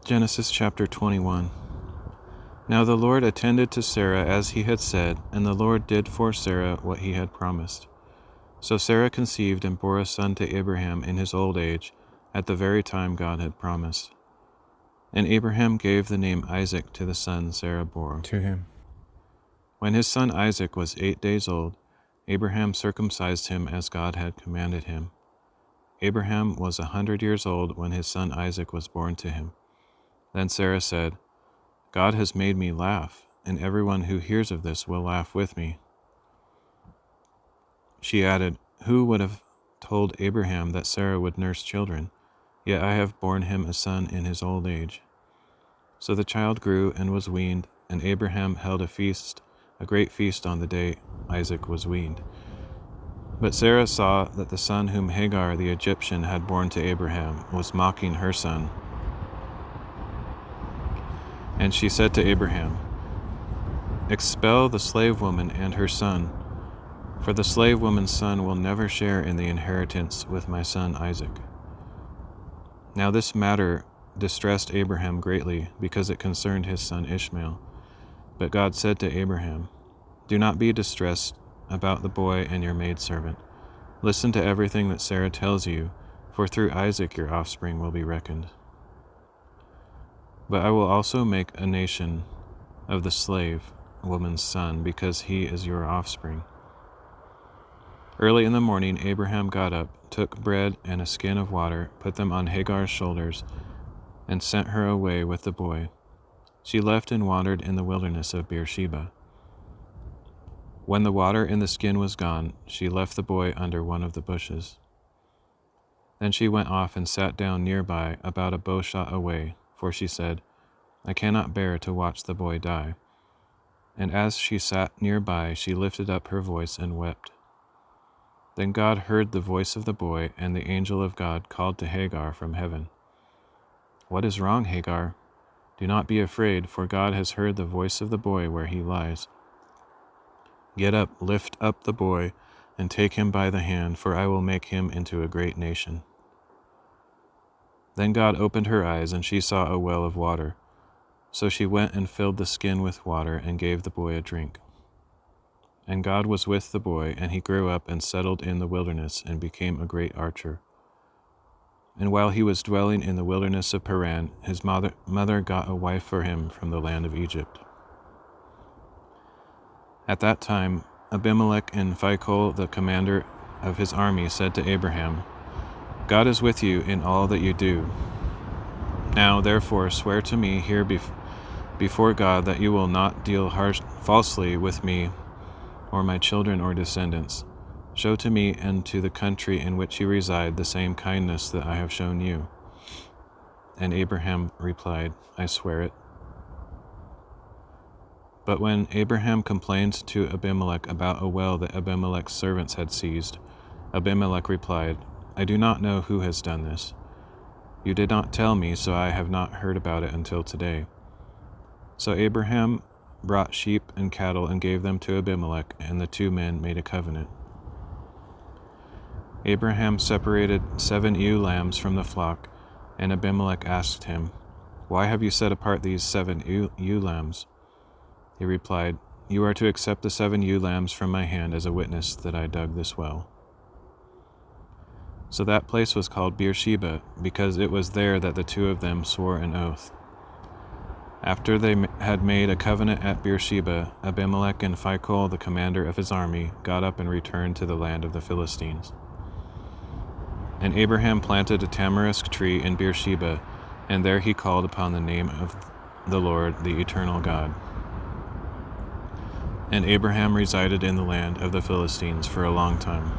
Genesis chapter 21. Now the Lord attended to Sarah as he had said, and the Lord did for Sarah what he had promised. So Sarah conceived and bore a son to Abraham in his old age, at the very time God had promised. And Abraham gave the name Isaac to the son Sarah bore to him. When his son Isaac was 8 days old, Abraham circumcised him as God had commanded him. Abraham was 100 years old when his son Isaac was born to him. Then Sarah said, God has made me laugh, and everyone who hears of this will laugh with me. She added, Who would have told Abraham that Sarah would nurse children? Yet I have borne him a son in his old age. So the child grew and was weaned, and Abraham held a great feast on the day Isaac was weaned. But Sarah saw that the son whom Hagar the Egyptian had borne to Abraham was mocking her son. And she said to Abraham, Expel the slave woman and her son, for the slave woman's son will never share in the inheritance with my son Isaac. Now this matter distressed Abraham greatly, because it concerned his son Ishmael. But God said to Abraham, Do not be distressed about the boy and your maidservant. Listen to everything that Sarah tells you, for through Isaac your offspring will be reckoned. But I will also make a nation of the slave woman's son, because he is your offspring. Early in the morning Abraham got up, took bread and a skin of water, put them on Hagar's shoulders, and sent her away with the boy. She left and wandered in the wilderness of Beersheba. When the water in the skin was gone, she left the boy under one of the bushes. Then she went off and sat down nearby, about a bow shot away, for she said, I cannot bear to watch the boy die. And as she sat nearby, she lifted up her voice and wept. Then God heard the voice of the boy, and the angel of God called to Hagar from heaven. What is wrong, Hagar? Do not be afraid, for God has heard the voice of the boy where he lies. Get up, lift up the boy, and take him by the hand, for I will make him into a great nation. Then God opened her eyes, and she saw a well of water. So she went and filled the skin with water, and gave the boy a drink. And God was with the boy, and he grew up and settled in the wilderness, and became a great archer. And while he was dwelling in the wilderness of Paran, his mother got a wife for him from the land of Egypt. At that time, Abimelech and Phicol, the commander of his army, said to Abraham, God is with you in all that you do. Now, therefore, swear to me here before God that you will not deal falsely with me or my children or descendants. Show to me and to the country in which you reside the same kindness that I have shown you. And Abraham replied, I swear it. But when Abraham complained to Abimelech about a well that Abimelech's servants had seized, Abimelech replied, I do not know who has done this. You did not tell me, so I have not heard about it until today. So Abraham brought sheep and cattle and gave them to Abimelech, and the two men made a covenant. Abraham separated 7 ewe lambs from the flock, and Abimelech asked him, Why have you set apart these 7 ewe lambs? He replied, You are to accept the 7 ewe lambs from my hand as a witness that I dug this well. So that place was called Beersheba, because it was there that the two of them swore an oath. After they had made a covenant at Beersheba, Abimelech and Phicol, the commander of his army, got up and returned to the land of the Philistines. And Abraham planted a tamarisk tree in Beersheba, and there he called upon the name of the Lord, the eternal God. And Abraham resided in the land of the Philistines for a long time.